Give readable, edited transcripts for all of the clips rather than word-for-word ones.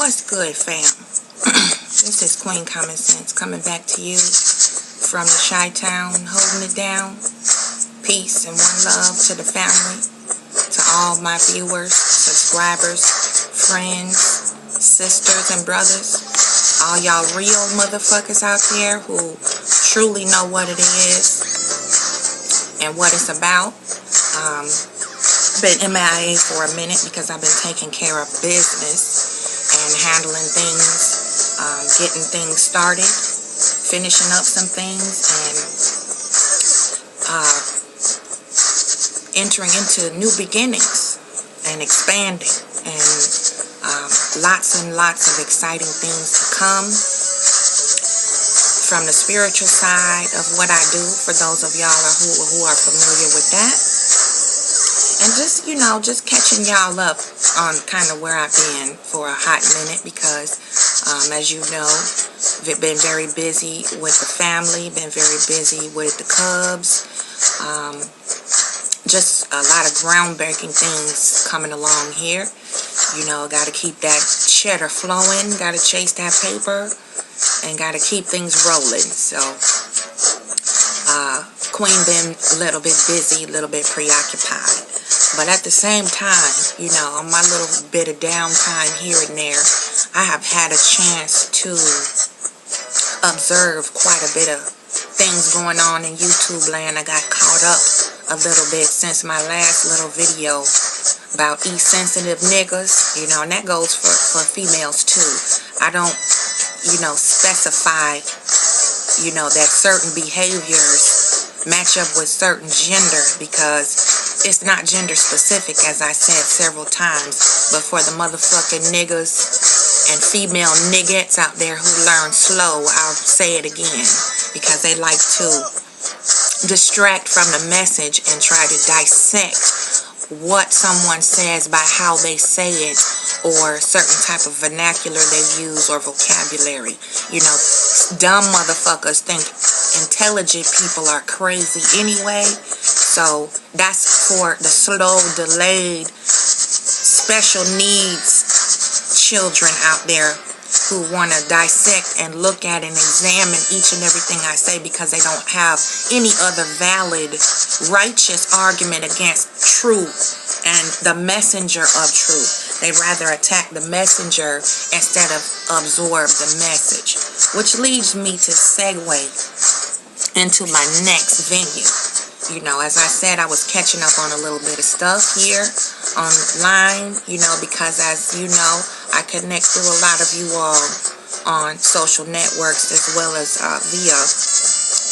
What's good, fam? This is Queen Common Sense coming back to you from the Chi-Town, holding it down. Peace and one love to the family, to all my viewers, subscribers, friends, sisters, and brothers. All y'all real motherfuckers out there who truly know what it is and what it's about. Been MIA for a minute because I've been taking care of business and handling things, getting things started, finishing up some things, and entering into new beginnings and expanding, and lots and lots of exciting things to come from the spiritual side of what I do, for those of y'all who are familiar with that. And just, just catching y'all up on kind of where I've been for a hot minute because, as you know, I've been very busy with the family, been very busy with the Cubs. Just a lot of groundbreaking things coming along here. Got to keep that cheddar flowing, got to chase that paper, and got to keep things rolling. So, Queen been a little bit busy, a little bit preoccupied. But at the same time, on my little bit of downtime here and there, I have had a chance to observe quite a bit of things going on in YouTube land. I got caught up a little bit since my last little video about E-sensitive niggas, and that goes for females too. I don't, specify, that certain behaviors match up with certain gender because it's not gender specific, as I said several times, but for the motherfucking niggas and female niggettes out there who learn slow, I'll say it again, because they like to distract from the message and try to dissect what someone says by how they say it, or certain type of vernacular they use or vocabulary. Dumb motherfuckers think intelligent people are crazy anyway. So that's for the slow, delayed, special needs children out there who want to dissect and look at and examine each and everything I say because they don't have any other valid, righteous argument against truth and the messenger of truth. They rather attack the messenger instead of absorb the message. Which leads me to segue into my next venue. As I said, I was catching up on a little bit of stuff here online, because as you know, I connect through a lot of you all on social networks as well as via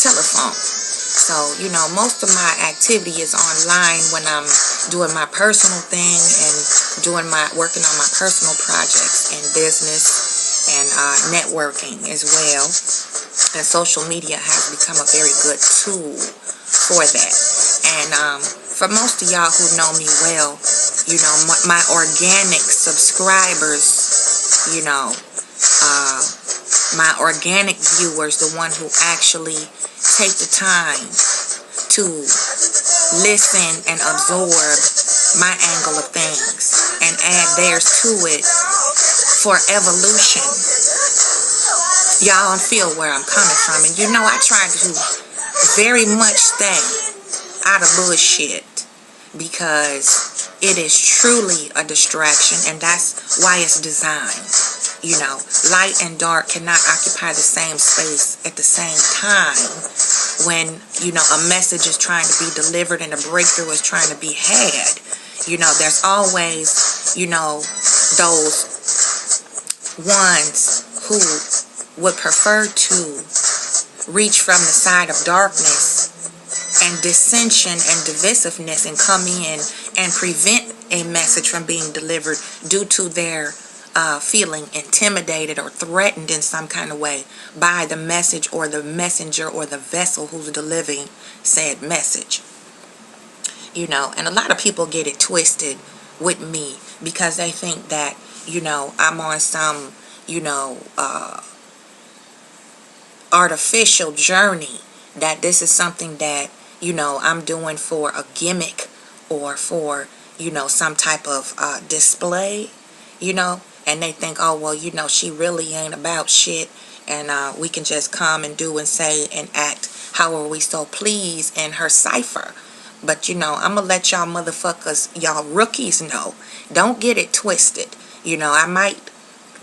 telephone. So, most of my activity is online when I'm doing my personal thing and working on my personal projects and business and networking as well. And social media has become a very good tool for that. And for most of y'all who know me well, my organic subscribers, my organic viewers, the one who actually take the time to listen and absorb my angle of things and add theirs to it for evolution. Y'all feel where I'm coming from. And I try to very much stay out of bullshit because it is truly a distraction, and that's why it's designed. Light and dark cannot occupy the same space at the same time when, a message is trying to be delivered and a breakthrough is trying to be had. There's always, those ones who would prefer to reach from the side of darkness and dissension and divisiveness and come in and prevent a message from being delivered due to their feeling intimidated or threatened in some kind of way by the message or the messenger or the vessel who's delivering said message. And a lot of people get it twisted with me because they think that, I'm on some, artificial journey, that this is something that, I'm doing for a gimmick or for, some type of display, and and they think, oh, well, she really ain't about shit, and we can just come and do and say and act however we so please in her cipher. But, I'm going to let y'all motherfuckers, y'all rookies know. Don't get it twisted. I might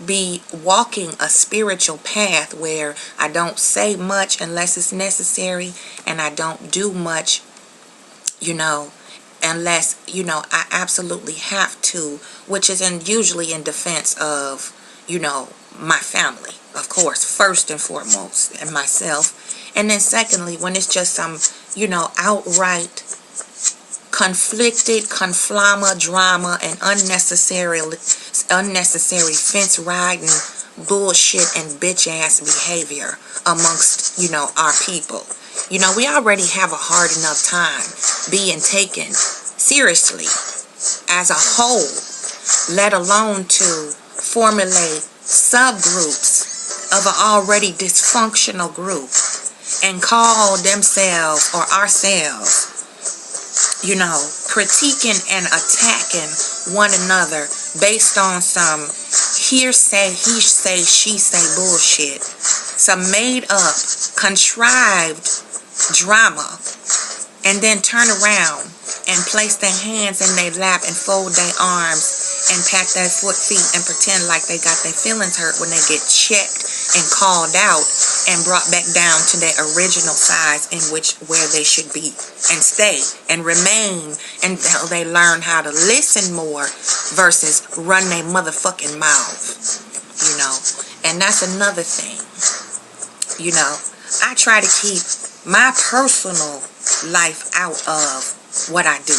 be walking a spiritual path where I don't say much unless it's necessary, and I don't do much, unless, I absolutely have to, which is usually in defense of, my family, of course, first and foremost, and myself. And then secondly, when it's just some, outright conflicted, conflama drama and unnecessary fence riding bullshit and bitch ass behavior amongst, our people. We already have a hard enough time being taken seriously as a whole, let alone to formulate subgroups of an already dysfunctional group and call themselves or ourselves, critiquing and attacking one another based on some hearsay, he say, she say bullshit, some made up, contrived drama, and then turn around and place their hands in their lap and fold their arms and pat their feet and pretend like they got their feelings hurt when they get checked and called out and brought back down to their original size where they should be and stay and remain until they learn how to listen more versus run their motherfucking mouth, and that's another thing. I try to keep my personal life out of what I do,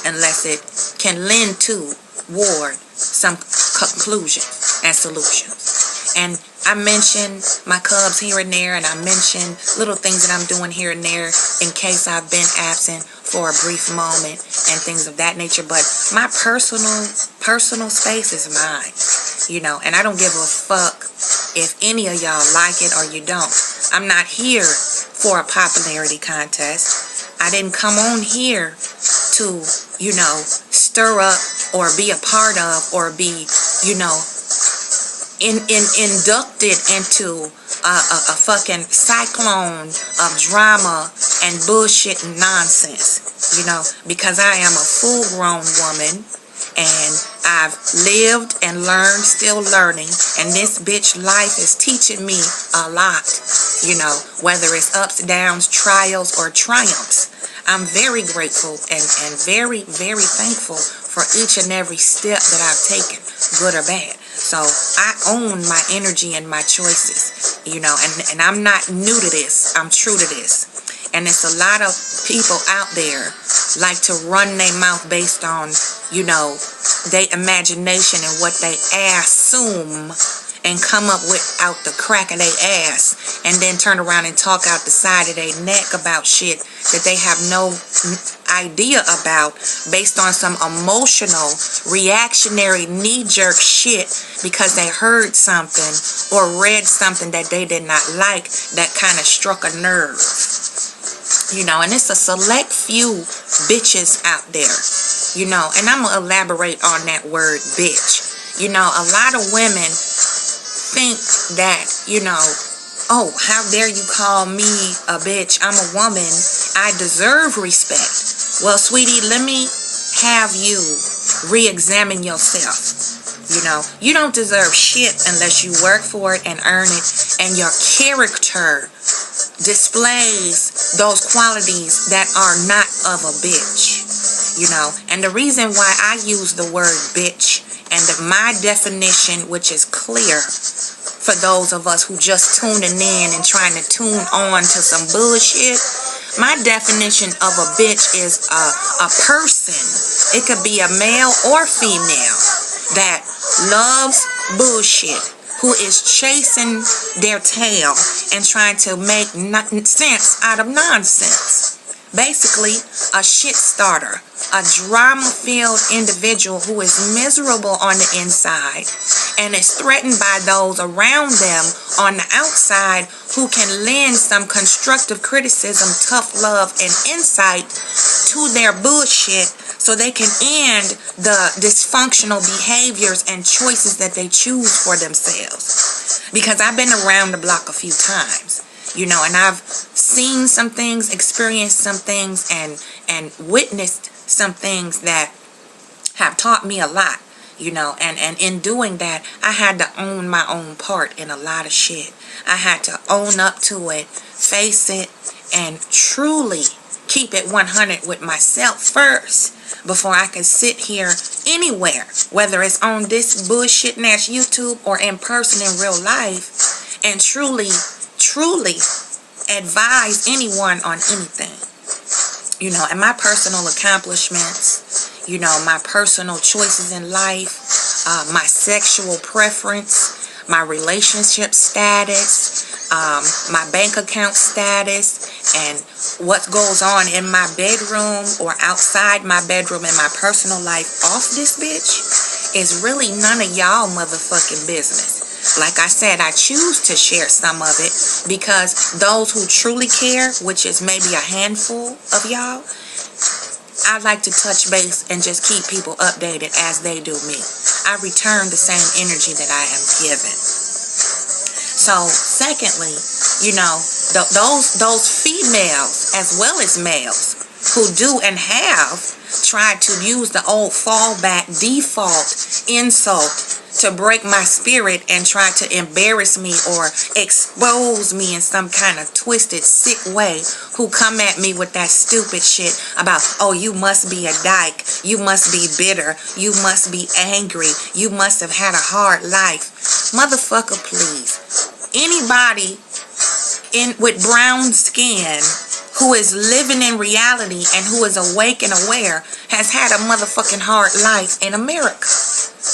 unless it can lend toward some conclusion and solutions. And I mention my cubs here and there, and I mention little things that I'm doing here and there in case I've been absent for a brief moment and things of that nature. But my personal space is mine, and I don't give a fuck if any of y'all like it or you don't. I'm not here for a popularity contest. I didn't come on here to, stir up or be a part of or be, inducted into a fucking cyclone of drama and bullshit and nonsense, because I am a full-grown woman and I've lived and learned, still learning, and this bitch life is teaching me a lot, whether it's ups, downs, trials, or triumphs. I'm very grateful and very, very thankful for each and every step that I've taken, good or bad. So I own my energy and my choices, and I'm not new to this. I'm true to this. And it's a lot of people out there like to run their mouth based on, their imagination and what they assume and come up with out the crack of their ass and then turn around and talk out the side of their neck about shit that they have no idea about based on some emotional, reactionary, knee-jerk shit because they heard something or read something that they did not like that kind of struck a nerve. And it's a select few bitches out there, and I'm going to elaborate on that word bitch. A lot of women think that, oh, how dare you call me a bitch? I'm a woman. I deserve respect. Well, sweetie, let me have you re-examine yourself. You don't deserve shit unless you work for it and earn it, and your character displays those qualities that are not of a bitch. And the reason why I use the word bitch and my definition, which is clear for those of us who just tuning in and trying to tune on to some bullshit, my definition of a bitch is a person. It could be a male or female that loves bullshit, who is chasing their tail and trying to make sense out of nonsense. Basically, a shit starter, a drama-filled individual who is miserable on the inside and is threatened by those around them on the outside who can lend some constructive criticism, tough love, and insight to their bullshit so so they can end the dysfunctional behaviors and choices that they choose for themselves. Because I've been around the block a few times, you know, and I've seen some things, experienced some things, and witnessed some things that have taught me a lot, you know, and in doing that, I had to own my own part in a lot of shit. I had to own up to it, face it, and truly keep it 100 with myself first before I could sit here anywhere, whether it's on this bullshit ass YouTube or in person in real life, and truly advise anyone on anything. You know, and my personal accomplishments, you know, my personal choices in life, my sexual preference, my relationship status, my bank account status, and what goes on in my bedroom or outside my bedroom in my personal life off this bitch is really none of y'all motherfucking business. Like I said, I choose to share some of it because those who truly care, which is maybe a handful of y'all, I like to touch base and just keep people updated as they do me. I return the same energy that I am given. So, secondly, you know, those females as well as males who do and have tried to use the old fallback default insult to break my spirit and try to embarrass me or expose me in some kind of twisted, sick way, who come at me with that stupid shit about, oh, you must be a dyke, you must be bitter, you must be angry, you must have had a hard life. Motherfucker, please. Anybody with brown skin who is living in reality and who is awake and aware has had a motherfucking hard life in America.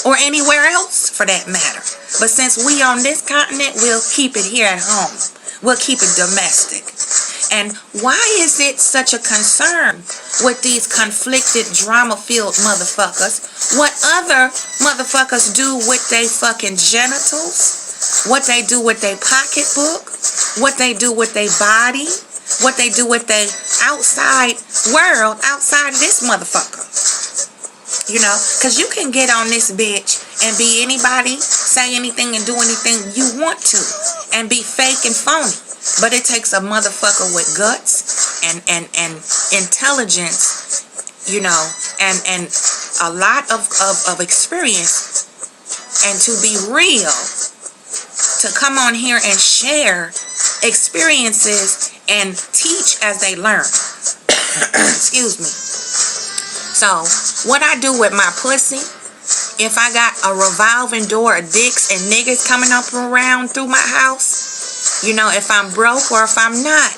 Or anywhere else, for that matter. But since we on this continent, we'll keep it here at home. We'll keep it domestic. And why is it such a concern with these conflicted, drama-filled motherfuckers? What other motherfuckers do with their fucking genitals? What they do with their pocketbook? What they do with their body? What they do with their outside world, outside of this motherfucker? You know, because you can get on this bitch and be anybody, say anything and do anything you want to, and be fake and phony. But it takes a motherfucker with guts and intelligence, you know, and a lot of experience, and to be real, to come on here and share experiences and teach as they learn. Excuse me. So, what I do with my pussy, if I got a revolving door of dicks and niggas coming up around through my house, you know, if I'm broke or if I'm not,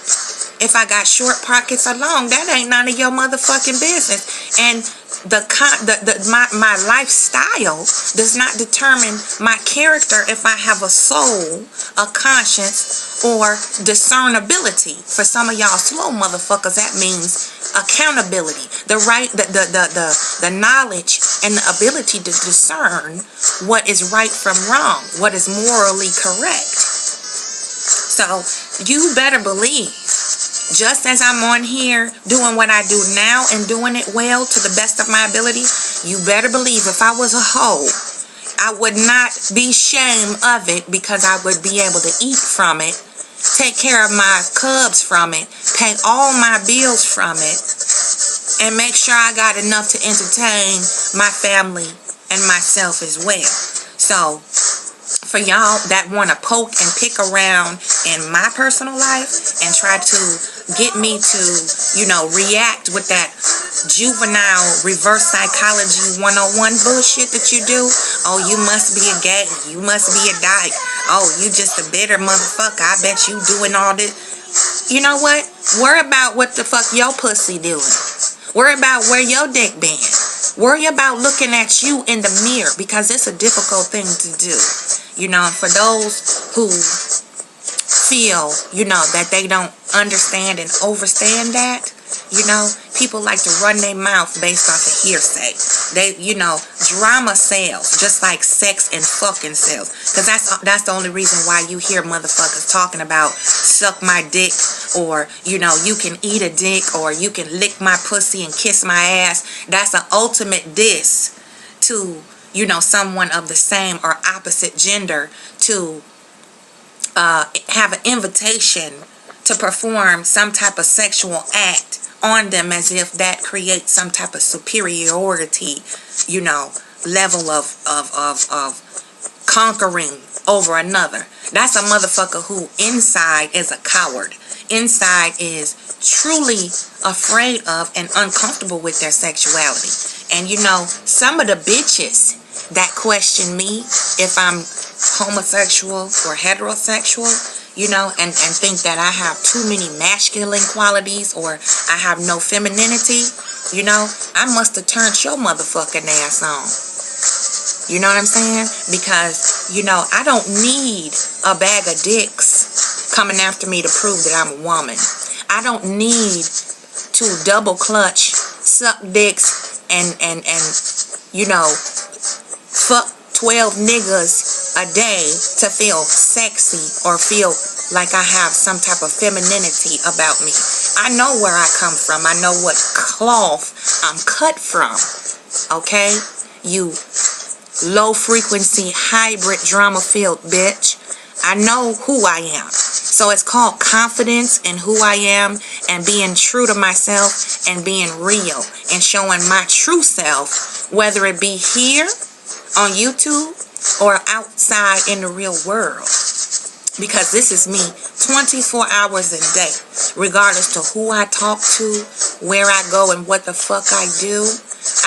if I got short pockets or long, that ain't none of your motherfucking business. And my lifestyle does not determine my character if I have a soul, a conscience, or discernibility. For some of y'all slow motherfuckers, that means accountability, the knowledge and the ability to discern what is right from wrong, what is morally correct. So you better believe, just as I'm on here doing what I do now and doing it well to the best of my ability, you better believe if I was a hoe, I would not be ashamed of it, because I would be able to eat from it, take care of my cubs from it, pay all my bills from it, and make sure I got enough to entertain my family and myself as well. So, for y'all that want to poke and pick around in my personal life and try to get me to, you know, react with that juvenile reverse psychology 101 bullshit that you do. Oh, you must be a gay. You must be a dyke. Oh, you just a bitter motherfucker. I bet you doing all this. You know what? Worry about what the fuck your pussy doing. Worry about where your dick been. Worry about looking at you in the mirror, because it's a difficult thing to do. You know, for those who feel, you know, that they don't understand and overstand that, You know, people like to run their mouth based off of hearsay. They, you know, drama sells, just like sex and fucking sells. Because that's the only reason why you hear motherfuckers talking about suck my dick, or, you know, you can eat a dick, or you can lick my pussy and kiss my ass. That's an ultimate diss to, you know, someone of the same or opposite gender to have an invitation to perform some type of sexual act on them, as if that creates some type of superiority, you know, level of conquering over another. That's a motherfucker who inside is a coward. Inside is truly afraid of and uncomfortable with their sexuality. And you know, some of the bitches that question me if I'm homosexual or heterosexual, you know, and think that I have too many masculine qualities or I have no femininity, you know, I must have turned your motherfucking ass on. You know what I'm saying? Because, you know, I don't need a bag of dicks coming after me to prove that I'm a woman. I don't need to double clutch, suck dicks, and you know, fuck 12 niggas a day to feel sexy or feel like I have some type of femininity about me. I know where I come from. I know what cloth I'm cut from. Okay? You low frequency hybrid drama filled bitch. I know who I am. So it's called confidence in who I am and being true to myself and being real and showing my true self, whether it be here on YouTube or outside in the real world. Because this is me 24 hours a day, regardless to who I talk to, where I go, and what the fuck I do.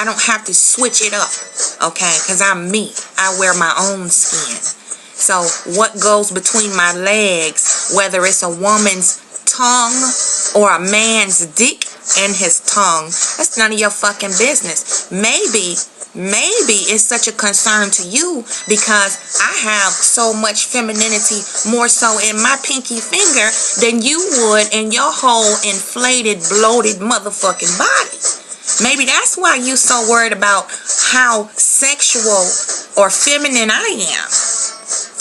I don't have to switch it up, okay? Because I'm me. I wear my own skin. So what goes between my legs, whether it's a woman's tongue or a man's dick and his tongue, that's none of your fucking business. Maybe it's such a concern to you because I have so much femininity, more so in my pinky finger than you would in your whole inflated, bloated motherfucking body. Maybe that's why you so worried about how sexual or feminine I am.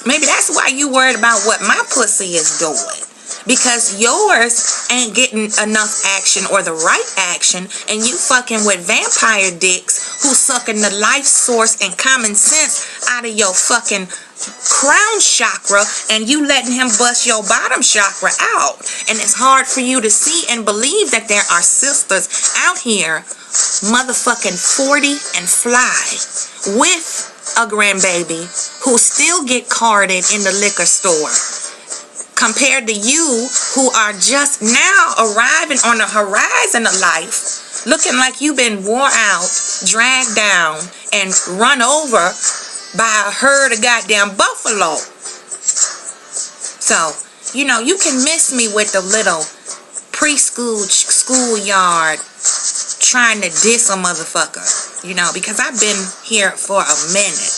Maybe that's why you worried about what my pussy is doing. Because yours ain't getting enough action or the right action, and you fucking with vampire dicks who sucking the life source and common sense out of your fucking crown chakra, and you letting him bust your bottom chakra out. And it's hard for you to see and believe that there are sisters out here motherfucking 40 and fly with a grandbaby who still get carded in the liquor store, compared to you who are just now arriving on the horizon of life, looking like you've been wore out, dragged down, and run over by a herd of goddamn buffalo. So, you know, you can miss me with the little preschool schoolyard trying to diss a motherfucker, you know, because I've been here for a minute,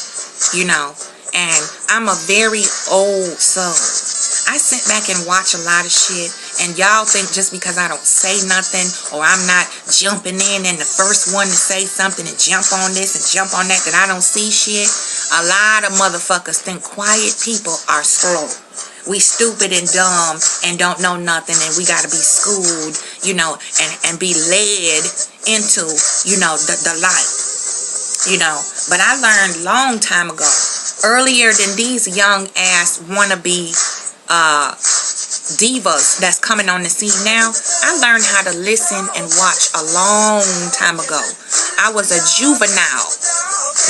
you know, and I'm a very old soul. I sit back and watch a lot of shit, and y'all think just because I don't say nothing or I'm not jumping in and the first one to say something and jump on this and jump on that I don't see shit. A lot of motherfuckers think quiet people are slow. We stupid and dumb and don't know nothing, and we gotta be schooled, you know, and be led into, you know, the light, you know. But I learned long time ago, earlier than these young ass wannabe divas that's coming on the scene now, I learned how to listen and watch a long time ago. I was a juvenile,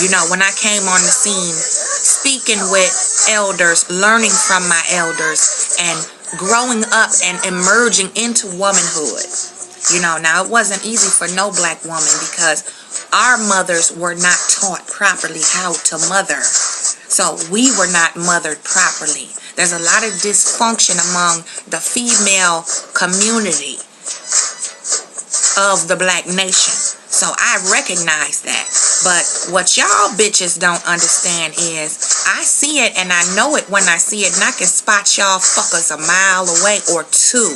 you know, when I came on the scene, speaking with elders, learning from my elders, and growing up and emerging into womanhood. You know, now it wasn't easy for no black woman because our mothers were not taught properly how to mother. So we were not mothered properly. There's a lot of dysfunction among the female community of the black nation. So I recognize that. But what y'all bitches don't understand is I see it and I know it when I see it, and I can spot y'all fuckers a mile away or two.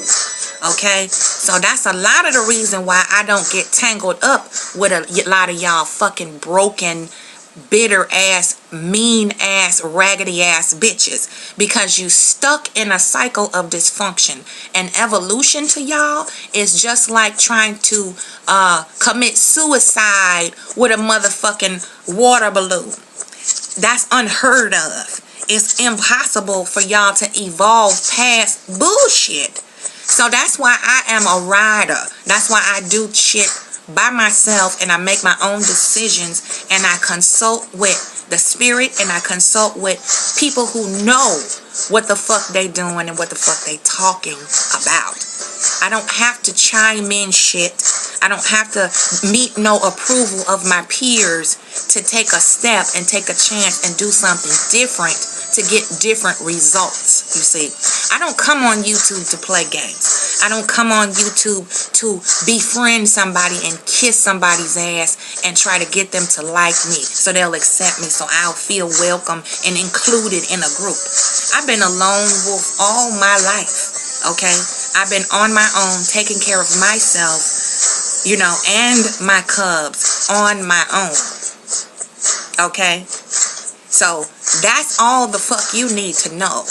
Okay, so that's a lot of the reason why I don't get tangled up with a lot of y'all fucking broken, bitter ass, mean ass, raggedy ass bitches, because you stuck in a cycle of dysfunction. And evolution to y'all is just like trying to commit suicide with a motherfucking water balloon. That's unheard of. It's impossible for y'all to evolve past bullshit. So that's why I am a rider. That's why I do shit by myself, and I make my own decisions, and I consult with the spirit, and I consult with people who know what the fuck they doing and what the fuck they talking about. I don't have to chime in shit. I don't have to meet no approval of my peers to take a step and take a chance and do something different to get different results, you see. I don't come on YouTube to play games. I don't come on YouTube to befriend somebody and kiss somebody's ass and try to get them to like me so they'll accept me, so I'll feel welcome and included in a group. I've been a lone wolf all my life, okay? I've been on my own, taking care of myself, you know, and my cubs on my own, okay? So that's all the fuck you need to know.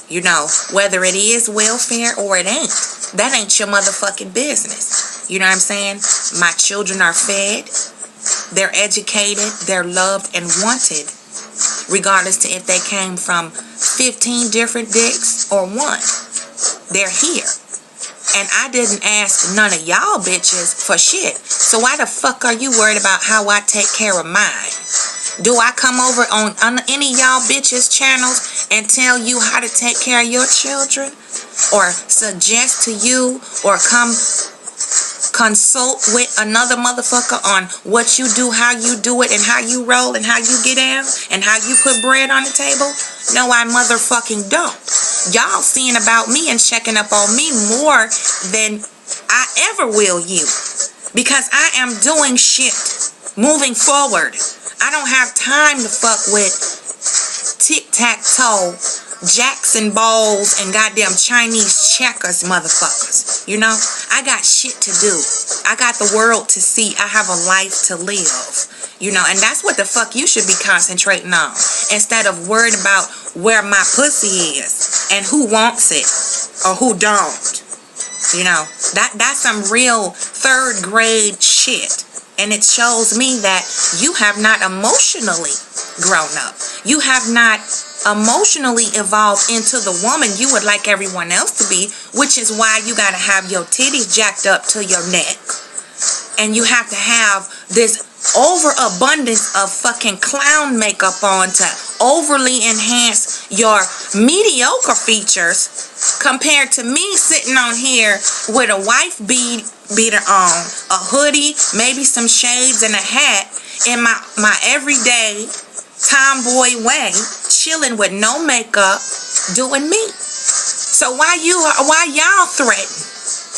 You know, whether it is welfare or it ain't, that ain't your motherfucking business. You know what I'm saying? My children are fed, they're educated, they're loved and wanted, regardless to if they came from 15 different dicks or one. They're here. And I didn't ask none of y'all bitches for shit. So why the fuck are you worried about how I take care of mine? Do I come over on any of y'all bitches' channels and tell you how to take care of your children? Or suggest to you or come consult with another motherfucker on what you do, how you do it, and how you roll, and how you get down, and how you put bread on the table? No, I motherfucking don't. Y'all seeing about me and checking up on me more than I ever will you. Because I am doing shit. Moving forward. I don't have time to fuck with tic-tac-toe, Jackson balls, and goddamn Chinese checkers motherfuckers. You know? I got shit to do. I got the world to see. I have a life to live. You know? And that's what the fuck you should be concentrating on. Instead of worried about where my pussy is and who wants it or who don't. You know? That's some real third grade shit. And it shows me that you have not emotionally grown up. You have not emotionally evolved into the woman you would like everyone else to be, which is why you got to have your titties jacked up to your neck. And you have to have this overabundance of fucking clown makeup on to overly enhance your mediocre features compared to me sitting on here with a wife beater on, a hoodie, maybe some shades and a hat, in my everyday tomboy way, chilling with no makeup, doing me. So why y'all threaten?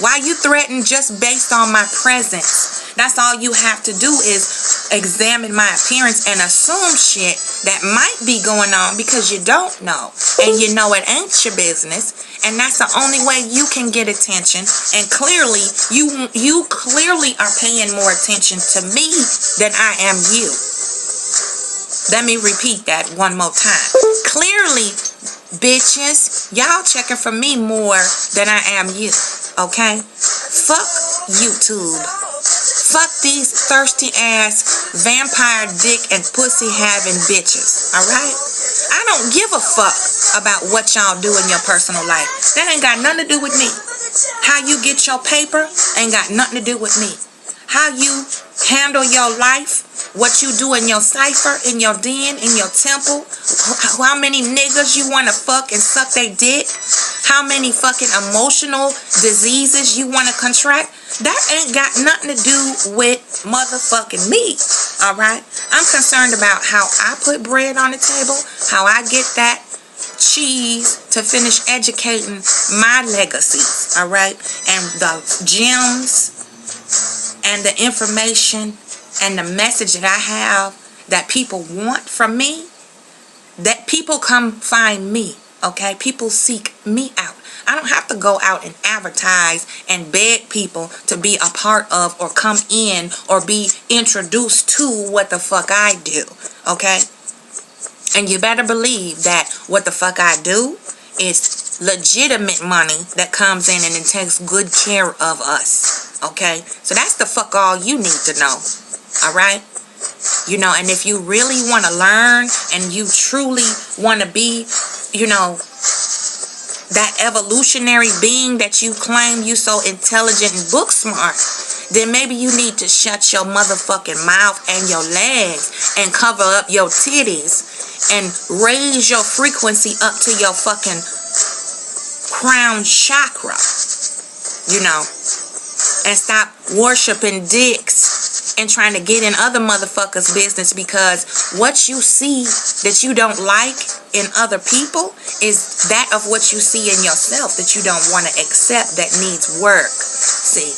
Why you threaten just based on my presence? That's all you have to do is examine my appearance and assume shit that might be going on because you don't know. And you know it ain't your business. And that's the only way you can get attention. And clearly, you clearly are paying more attention to me than I am you. Let me repeat that one more time. Clearly, bitches, y'all checking for me more than I am you. Okay? Fuck YouTube. Fuck these thirsty ass vampire dick and pussy having bitches. Alright? I don't give a fuck about what y'all do in your personal life. That ain't got nothing to do with me. How you get your paper ain't got nothing to do with me. How you handle your life, what you do in your cipher, in your den, in your temple, how many niggas you want to fuck and suck they dick, how many fucking emotional diseases you want to contract, that ain't got nothing to do with motherfucking me, alright? I'm concerned about how I put bread on the table, how I get that cheese to finish educating my legacies, alright? And the gems and the information and the message that I have that people want from me, that people come find me, okay? People seek me out. I don't have to go out and advertise and beg people to be a part of or come in or be introduced to what the fuck I do, okay? And you better believe that what the fuck I do is legitimate money that comes in and it takes good care of us, okay? So that's the fuck all you need to know, all right? You know, and if you really want to learn and you truly want to be, you know, that evolutionary being that you claim you so intelligent and book smart, then maybe you need to shut your motherfucking mouth and your legs and cover up your titties and raise your frequency up to your fucking crown chakra, you know, and stop worshiping dicks and trying to get in other motherfuckers' business, because what you see that you don't like in other people is that of what you see in yourself that you don't want to accept, that needs work. See,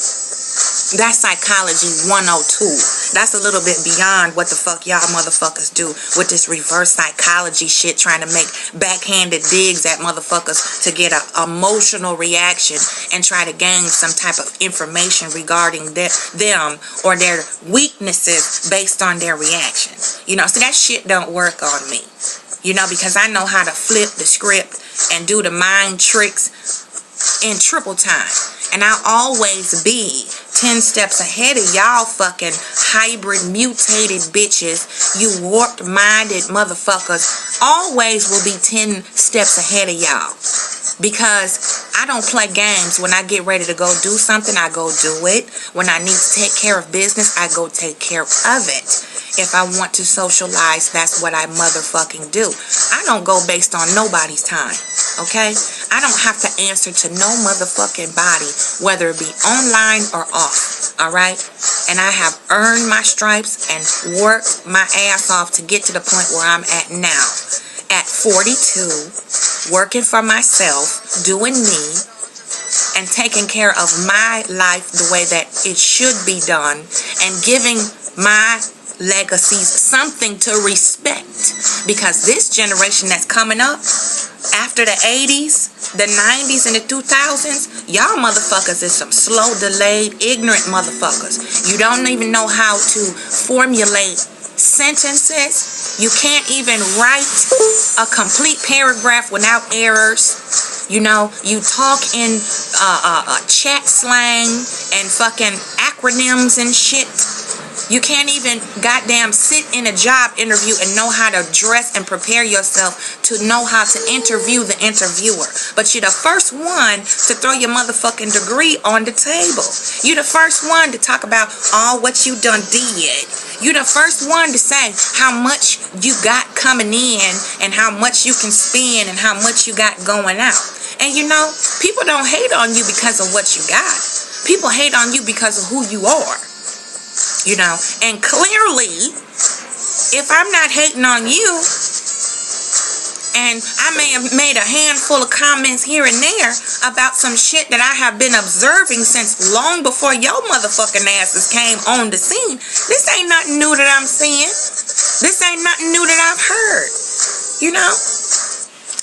that's psychology 102. That's a little bit beyond what the fuck y'all motherfuckers do with this reverse psychology shit, trying to make backhanded digs at motherfuckers to get an emotional reaction and try to gain some type of information regarding them or their weaknesses based on their reaction. You know, so that shit don't work on me. You know, because I know how to flip the script and do the mind tricks in triple time. And I'll always be 10 steps ahead of y'all fucking hybrid mutated bitches. You warped minded motherfuckers always will be 10 steps ahead of y'all. Because I don't play games. When I get ready to go do something, I go do it. When I need to take care of business, I go take care of it. If I want to socialize, that's what I motherfucking do. I don't go based on nobody's time, okay? I don't have to answer to no motherfucking body, whether it be online or off, all right? And I have earned my stripes and worked my ass off to get to the point where I'm at now. At 42, working for myself, doing me, and taking care of my life the way that it should be done, and giving my legacies something to respect, because this generation that's coming up after the 80s, the 90s, and the 2000s, y'all motherfuckers is some slow, delayed, ignorant motherfuckers. You don't even know how to formulate sentences. You can't even write a complete paragraph without errors. You know, you talk in chat slang and fucking acronyms and shit. You can't even goddamn sit in a job interview and know how to dress and prepare yourself to know how to interview the interviewer. But you're the first one to throw your motherfucking degree on the table. You're the first one to talk about all what you done did. You're the first one to say how much you got coming in and how much you can spend and how much you got going out. And you know, people don't hate on you because of what you got. People hate on you because of who you are. You know, and clearly, if I'm not hating on you, and I may have made a handful of comments here and there about some shit that I have been observing since long before your motherfucking asses came on the scene, this ain't nothing new that I'm seeing. This ain't nothing new that I've heard. You know?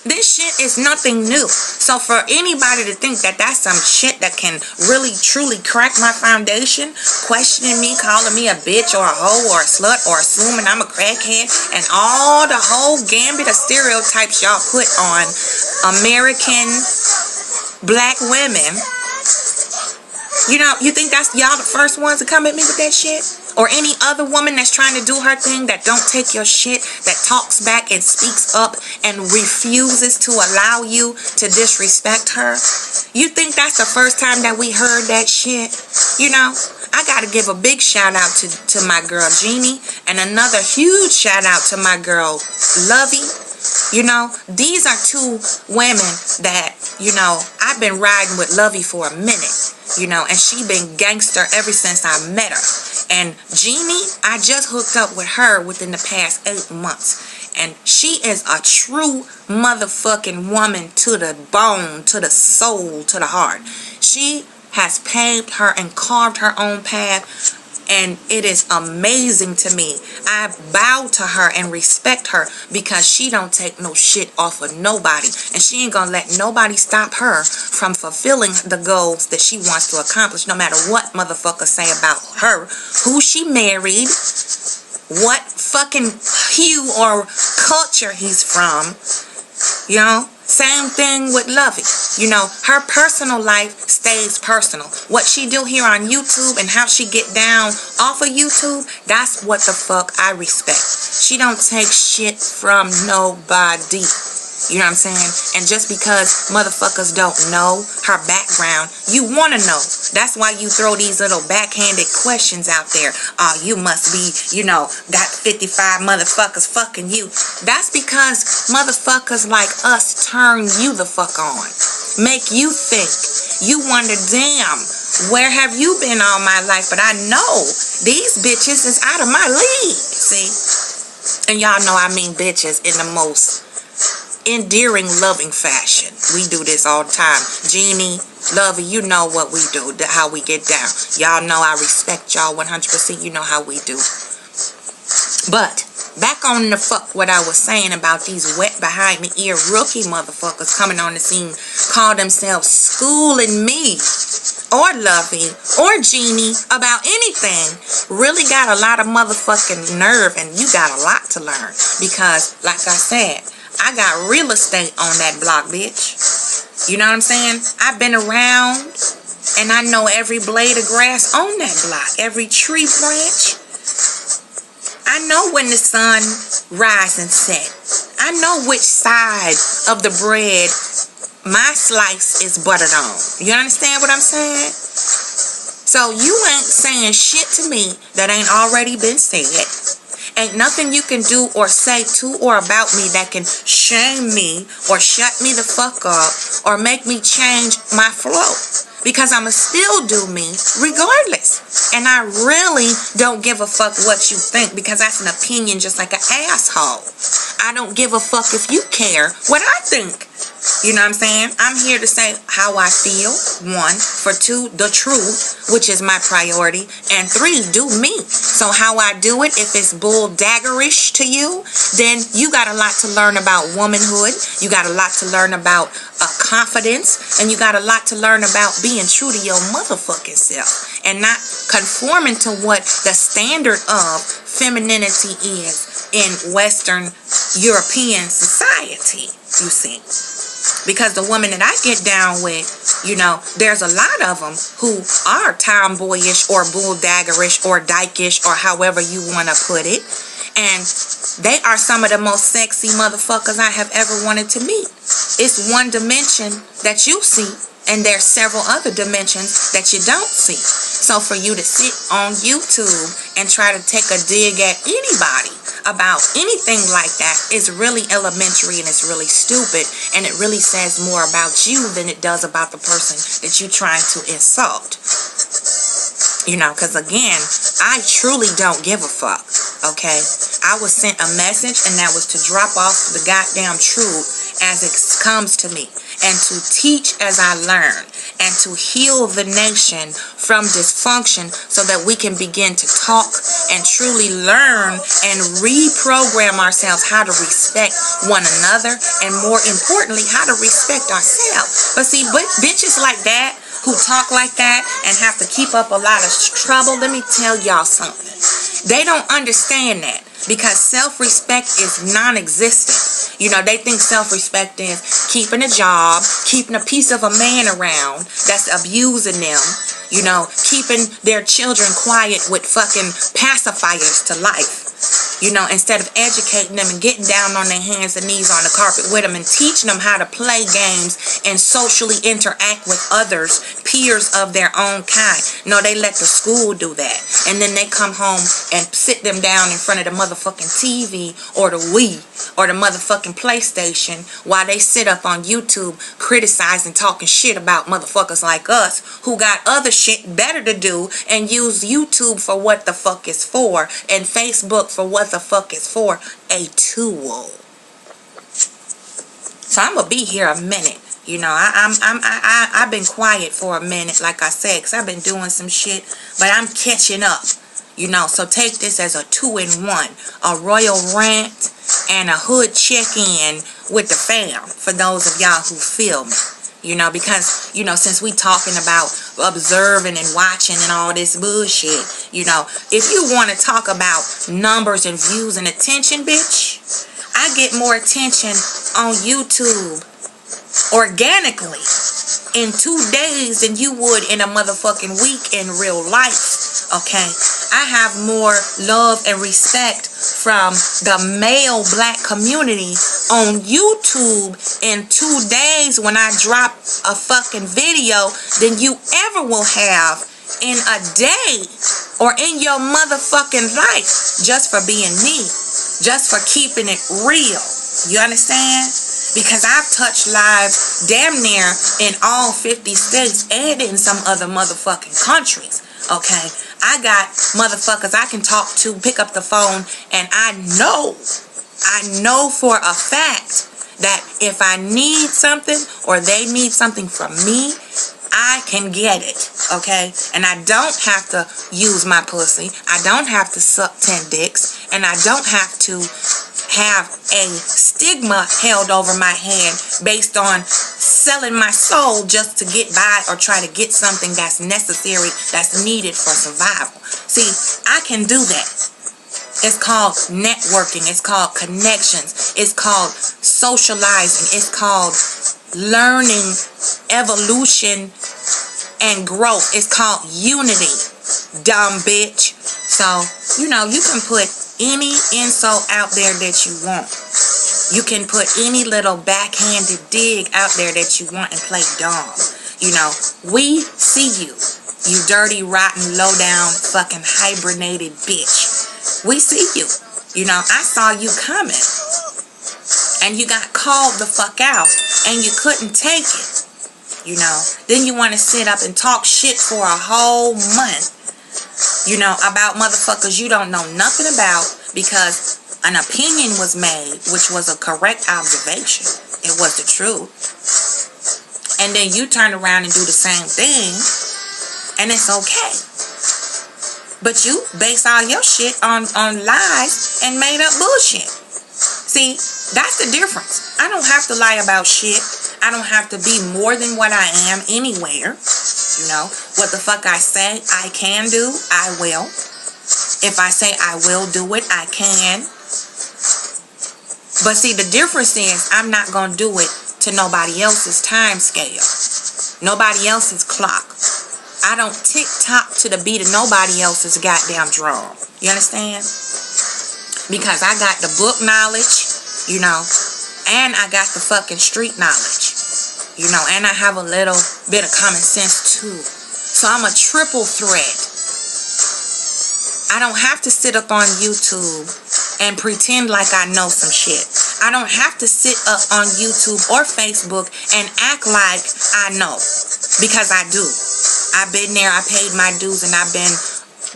This shit is nothing new. So for anybody to think that that's some shit that can really truly crack my foundation, questioning me, calling me a bitch or a hoe or a slut or assuming I'm a crackhead, and all the whole gambit of stereotypes y'all put on American black women, you know, you think that's y'all the first ones to come at me with that shit? Or any other woman that's trying to do her thing, that don't take your shit, that talks back and speaks up and refuses to allow you to disrespect her? You think that's the first time that we heard that shit? You know, I gotta give a big shout out to my girl Jeannie, and another huge shout out to my girl Lovey. You know, these are two women that, you know, I've been riding with Lovey for a minute, you know, and she been gangster ever since I met her. And Jeannie, I just hooked up with her within the past 8 months. And she is a true motherfucking woman to the bone, to the soul, to the heart. She has paved her and carved her own path And it is amazing to me. I bow to her and respect her because she don't take no shit off of nobody. And she ain't gonna let nobody stop her from fulfilling the goals that she wants to accomplish, no matter what motherfuckers say about her, who she married, what fucking hue or culture he's from. You know, same thing with Lovey. You know, her personal life stays personal. What she do here on YouTube and how she get down off of YouTube, that's what the fuck I respect. She don't take shit from nobody. You know what I'm saying? And just because motherfuckers don't know her background, you want to know. That's why you throw these little backhanded questions out there. Oh, you must be, you know, got 55 motherfuckers fucking you. That's because motherfuckers like us turn you the fuck on. Make you think. You wonder, damn, where have you been all my life? But I know these bitches is out of my league. See? And y'all know I mean bitches in the most endearing, loving fashion. We do this all the time. Jeannie, Lovey, you know what we do, how we get down. Y'all know I respect y'all 100%. You know how we do. But back on the fuck what I was saying about these wet behind the ear rookie motherfuckers coming on the scene, call themselves schooling me or Lovey or Jeannie about anything. Really got a lot of motherfucking nerve, and you got a lot to learn because, like I said, I got real estate on that block, bitch. You know what I'm saying? I've been around, and I know every blade of grass on that block, every tree branch. I know when the sun rises and sets. I know which side of the bread my slice is buttered on. You understand what I'm saying? So you ain't saying shit to me that ain't already been said. Ain't nothing you can do or say to or about me that can shame me or shut me the fuck up or make me change my flow. Because I'ma still do me regardless. And I really don't give a fuck what you think, because that's an opinion just like an asshole. I don't give a fuck if you care what I think. You know what I'm saying? I'm here to say how I feel, 1. For 2, the truth, which is my priority. And 3, do me. So how I do it, if it's bull daggerish to you, then you got a lot to learn about womanhood. You got a lot to learn about confidence. And you got a lot to learn about being true to your motherfucking self. And not conforming to what the standard of femininity is in Western European society, you see. Because the woman that I get down with, you know, there's a lot of them who are tomboyish or bulldaggerish or dykish or however you want to put it. And they are some of the most sexy motherfuckers I have ever wanted to meet. It's one dimension that you see, and there's several other dimensions that you don't see. So for you to sit on YouTube and try to take a dig at anybody about anything like that is really elementary, and it's really stupid, and it really says more about you than it does about the person that you're trying to insult. You know, because again, I truly don't give a fuck, okay? I was sent a message, and that was to drop off the goddamn truth as it comes to me, and to teach as I learn, and to heal the nation from dysfunction so that we can begin to talk and truly learn and reprogram ourselves how to respect one another, and more importantly, how to respect ourselves. But see, bitches like that who talk like that and have to keep up a lot of trouble, let me tell y'all something. They don't understand that, because self-respect is non-existent. You know, they think self-respect is keeping a job, keeping a piece of a man around that's abusing them, you know, keeping their children quiet with fucking pacifiers to life. You know, instead of educating them and getting down on their hands and knees on the carpet with them and teaching them how to play games and socially interact with others, peers of their own kind. No, they let the school do that. And then they come home and sit them down in front of the motherfucking TV or the Wii or the motherfucking PlayStation while they sit up on YouTube criticizing, talking shit about motherfuckers like us who got other shit better to do, and use YouTube for what the fuck it's for, and Facebook for what the fuck it's for, a tool. So I'm gonna be here a minute. You know, I've been quiet for a minute, like I said, because I've been doing some shit, but I'm catching up. You know, so take this as a 2-in-1. A royal rant and a hood check-in with the fam. For those of y'all who feel me. You know, because, you know, since we talking about observing and watching and all this bullshit, you know, if you want to talk about numbers and views and attention, bitch, I get more attention on YouTube organically in 2 days than you would in a motherfucking week in real life. Okay, I have more love and respect from the male black community on YouTube in 2 days when I drop a fucking video than you ever will have in a day or in your motherfucking life, just for being me, just for keeping it real. You understand? Because I've touched lives damn near in all 50 states and in some other motherfucking countries. Okay, I got motherfuckers I can talk to, pick up the phone, and I know for a fact that if I need something or they need something from me, I can get it, okay? And I don't have to use my pussy. I don't have to suck 10 dicks. And I don't have to have a stigma held over my head based on selling my soul just to get by or try to get something that's necessary, that's needed for survival. See, I can do that. It's called networking. It's called connections. It's called socializing. It's called learning, evolution, and growth. It's called unity, dumb bitch. So, you know, you can put any insult out there that you want. You can put any little backhanded dig out there that you want and play dumb. You know, we see you. You dirty, rotten, low-down, fucking hibernated bitch. We see you. You know, I saw you coming. And you got called the fuck out. And you couldn't take it. You know, then you want to sit up and talk shit for a whole month. You know, about motherfuckers you don't know nothing about because an opinion was made, which was a correct observation. It was the truth. And then you turn around and do the same thing, and it's okay. But you base all your shit on lies and made up bullshit. See, that's the difference. I don't have to lie about shit. I don't have to be more than what I am anywhere. You know, what the fuck I say I can do, I will. If I say I will do it, I can. But see, the difference is I'm not going to do it to nobody else's time scale. Nobody else's clock. I don't tick-tock to the beat of nobody else's goddamn drum. You understand? Because I got the book knowledge, you know, and I got the fucking street knowledge. You know, and I have a little bit of common sense too. So I'm a triple threat. I don't have to sit up on YouTube and pretend like I know some shit. I don't have to sit up on YouTube or Facebook and act like I know. Because I do. I've been there, I paid my dues, and I've been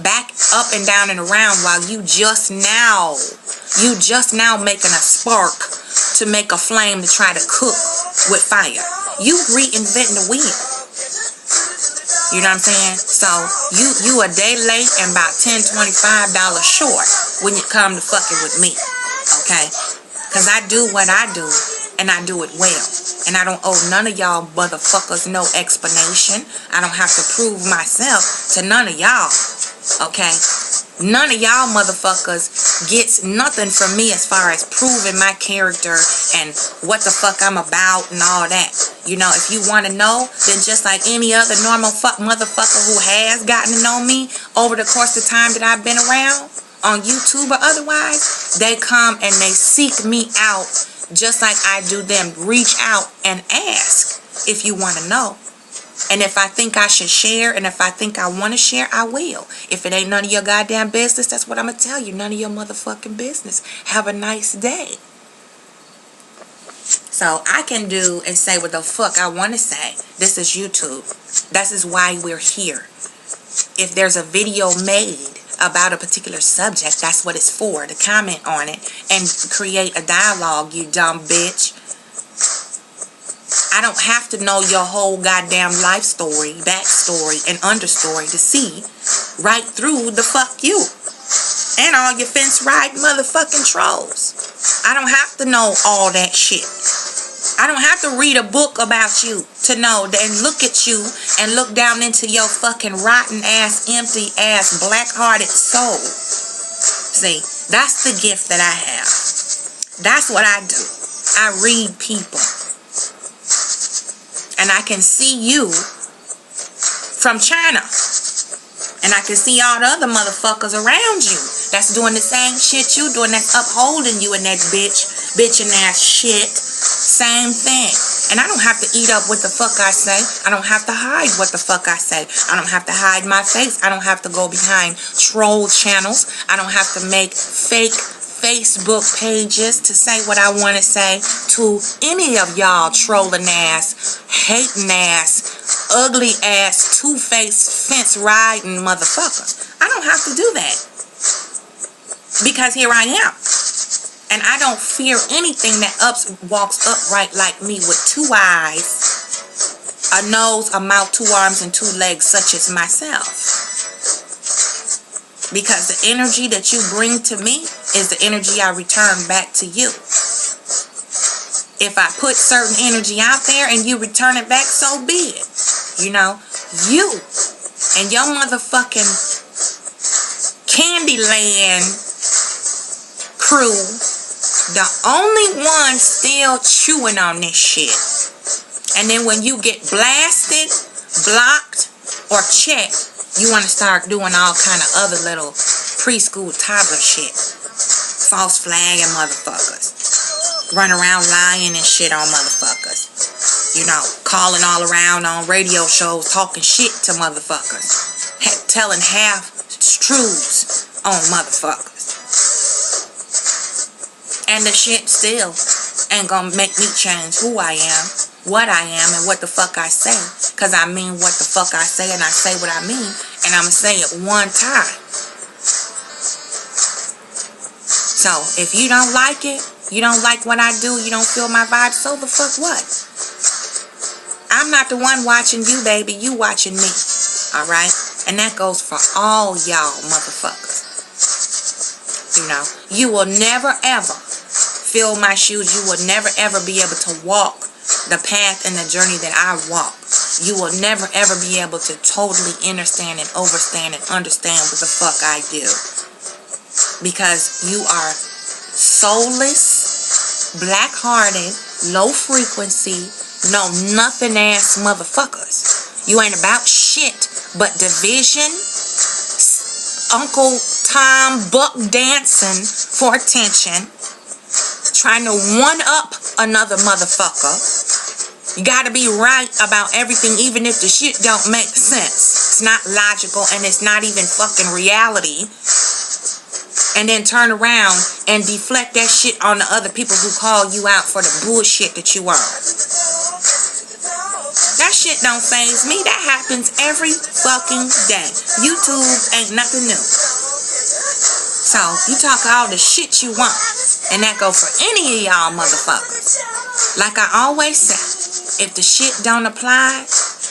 back up and down and around while you just now making a spark to make a flame to try to cook with fire. You reinventing the wheel. You know what I'm saying? So you a day late and about $10, $25 short when you come to fucking with me. Okay? Because I do what I do, and I do it well. And I don't owe none of y'all motherfuckers no explanation. I don't have to prove myself to none of y'all. Okay? None of y'all motherfuckers gets nothing from me as far as proving my character and what the fuck I'm about and all that. You know, if you want to know, then just like any other normal motherfucker who has gotten to know me over the course of time that I've been around, on YouTube or otherwise, they come and they seek me out just like I do them. Reach out and ask if you want to know. And if I think I should share, and if I think I want to share, I will. If it ain't none of your goddamn business, that's what I'm going to tell you. None of your motherfucking business. Have a nice day. So I can do and say what the fuck I want to say. This is YouTube. This is why we're here. If there's a video made about a particular subject, that's what it's for. To comment on it and create a dialogue, you dumb bitch. I don't have to know your whole goddamn life story, backstory, and understory to see right through the fuck you. And all your fence ride motherfucking trolls. I don't have to know all that shit. I don't have to read a book about you to know that, and look at you and look down into your fucking rotten ass, empty ass, black-hearted soul. See, that's the gift that I have. That's what I do. I read people. And I can see you from China. And I can see all the other motherfuckers around you that's doing the same shit you doing, that's upholding you in that bitching ass shit. Same thing. And I don't have to eat up what the fuck I say. I don't have to hide what the fuck I say. I don't have to hide my face. I don't have to go behind troll channels. I don't have to make fake Facebook pages to say what I want to say to any of y'all trolling ass, hating ass, ugly ass, two-faced, fence-riding motherfuckers. I don't have to do that. Because here I am. And I don't fear anything that walks upright like me with two eyes, a nose, a mouth, two arms, and two legs, such as myself. Because the energy that you bring to me is the energy I return back to you. If I put certain energy out there and you return it back, so be it. You know, you and your motherfucking Candyland crew, the only one still chewing on this shit. And then when you get blasted, blocked, or checked, you want to start doing all kind of other little preschool toddler shit. False flagging motherfuckers. Run around lying and shit on motherfuckers. You know, calling all around on radio shows, talking shit to motherfuckers. Telling half-truths on motherfuckers. And the shit still ain't gonna make me change who I am, what I am, and what the fuck I say. Because I mean what the fuck I say, and I say what I mean, and I'm gonna say it one time. So, if you don't like it, you don't like what I do, you don't feel my vibe, so the fuck what? I'm not the one watching you, baby. You watching me. Alright? And that goes for all y'all motherfuckers. You know, you will never ever fill my shoes. You will never ever be able to walk the path and the journey that I walk. You will never ever be able to totally understand and overstand and understand what the fuck I do. Because you are soulless, black-hearted, low frequency, know nothing ass motherfuckers. You ain't about shit but division, Uncle Tom buck dancing for attention, trying to one-up another motherfucker. You gotta be right about everything, even if the shit don't make sense. It's not logical, and it's not even fucking reality. And then turn around and deflect that shit on the other people who call you out for the bullshit that you are. That shit don't faze me. That happens every fucking day. YouTube ain't nothing new. So, you talk all the shit you want. And that go for any of y'all motherfuckers. Like I always say, if the shit don't apply,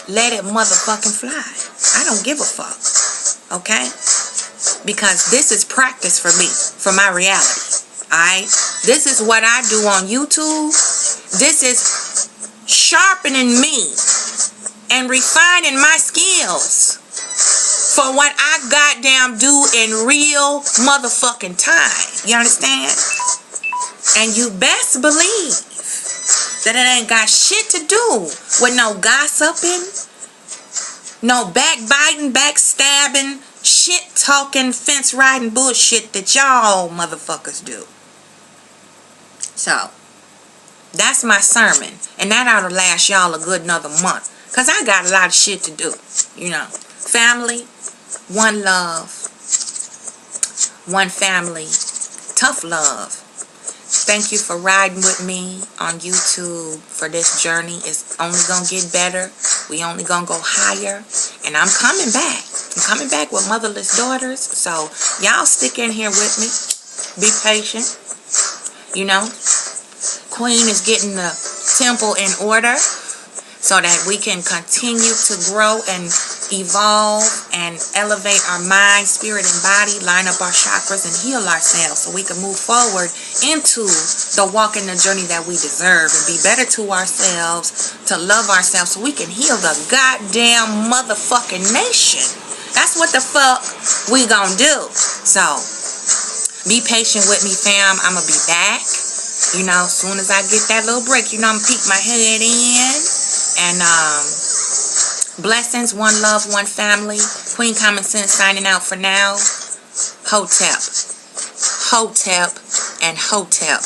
let it motherfucking fly. I don't give a fuck. Okay? Because this is practice for me, for my reality. Alright? This is what I do on YouTube. This is sharpening me and refining my skills for what I goddamn do in real motherfucking time. You understand? And you best believe that it ain't got shit to do with no gossiping, no backbiting, backstabbing, shit-talking, fence-riding bullshit that y'all motherfuckers do. So, that's my sermon. And that ought to last y'all a good another month. Because I got a lot of shit to do. You know. Family, one love, one family, tough love. Thank you for riding with me on YouTube for this journey. It's only going to get better. We only going to go higher. And I'm coming back. I'm coming back with motherless daughters. So, y'all stick in here with me. Be patient. You know. Queen is getting the temple in order so that we can continue to grow and evolve and elevate our mind, spirit, and body, line up our chakras, and heal ourselves so we can move forward into the walk and the journey that we deserve and be better to ourselves, to love ourselves so we can heal the goddamn motherfucking nation. That's what the fuck we gonna do. So, be patient with me, fam. I'm gonna be back. You know, as soon as I get that little break, you know, I'm gonna peek my head in. And, blessings, one love, one family. Queen Common Sense signing out for now. Hotep. Hotep and Hotep,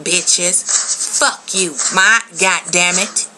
bitches. Fuck you. My goddamn it.